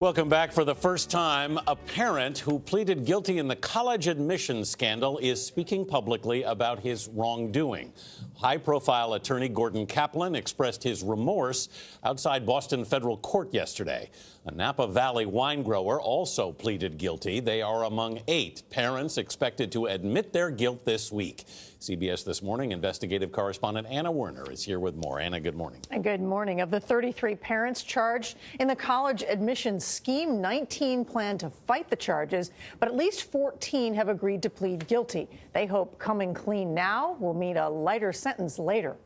Welcome back. For the first time, a parent who pleaded guilty in the college admissions scandal is speaking publicly about his wrongdoing. High-profile attorney Gordon Kaplan expressed his remorse outside Boston federal court yesterday. A Napa Valley wine grower also pleaded guilty. They are among 8 parents expected to admit their guilt this week. CBS This Morning investigative correspondent Anna Werner is here with more. Anna, good morning. Good morning. Of the 33 parents charged in the college admissions scheme, 19 plan to fight the charges, but at least 14 have agreed to plead guilty. They hope coming clean now will mean a lighter sentence later.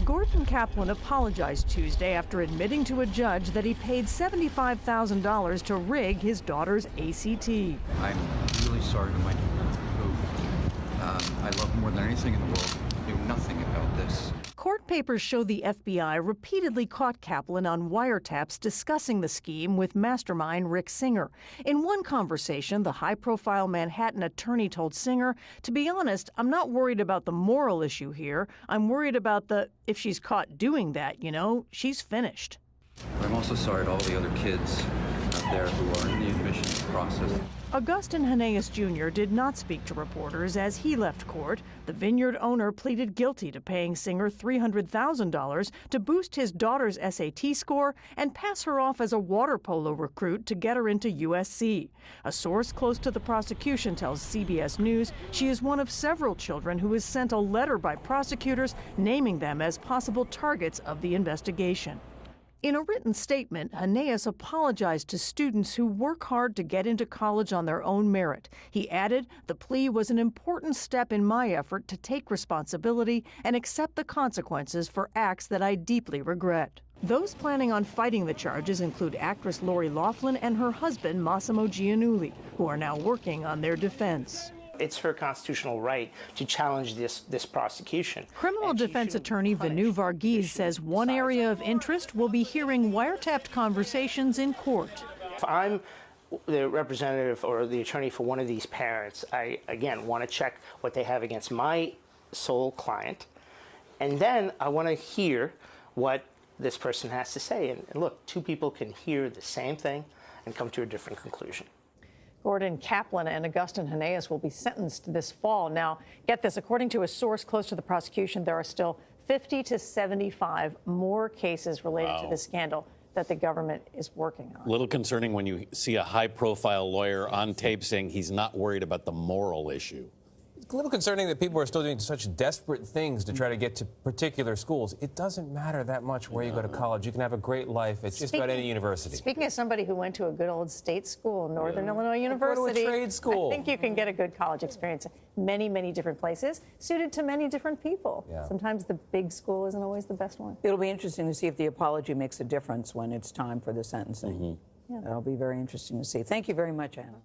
Gordon Kaplan apologized Tuesday after admitting to a judge that he paid $75,000 to rig his daughter's ACT. I'm really sorry to my daughter, who I love more than anything in the world, knew nothing about this. Court papers show the FBI repeatedly caught Kaplan on wiretaps discussing the scheme with mastermind Rick Singer. In one conversation, the high-profile Manhattan attorney told Singer, "To be honest, I'm not worried about the moral issue here. I'm worried about if she's caught doing that, she's finished." I'm also sorry to all the other kids out there who are in the admissions process. Augustin Haneas Jr. did not speak to reporters as he left court. The vineyard owner pleaded guilty to paying Singer $300,000 to boost his daughter's SAT score and pass her off as a water polo recruit to get her into USC. A source close to the prosecution tells CBS News she is one of several children who was sent a letter by prosecutors naming them as possible targets of the investigation. In a written statement, Haneas apologized to students who work hard to get into college on their own merit. He added, "The plea was an important step in my effort to take responsibility and accept the consequences for acts that I deeply regret." Those planning on fighting the charges include actress Lori Loughlin and her husband, Massimo Giannulli, who are now working on their defense. It's her constitutional right to challenge this prosecution. Criminal defense attorney Varghese says one area of interest will be hearing wiretapped conversations in court. If I'm the representative or the attorney for one of these parents, I, again, want to check what they have against my sole client. And then I want to hear what this person has to say. And look, 2 people can hear the same thing and come to a different conclusion. Gordon Kaplan and Augustin Haneas will be sentenced this fall. Now, get this, according to a source close to the prosecution, there are still 50 to 75 more cases related to this scandal that the government is working on. A little concerning when you see a high-profile lawyer on tape saying he's not worried about the moral issue. It's a little concerning that people are still doing such desperate things to try to get to particular schools. It doesn't matter that much where you go to college. You can have a great life at just about any university. Speaking as somebody who went to a good old state school, Northern Illinois University, go to a trade school. I think you can get a good college experience in many, many different places, suited to many different people. Yeah. Sometimes the big school isn't always the best one. It'll be interesting to see if the apology makes a difference when it's time for the sentencing. Yeah. That'll be very interesting to see. Thank you very much, Anna.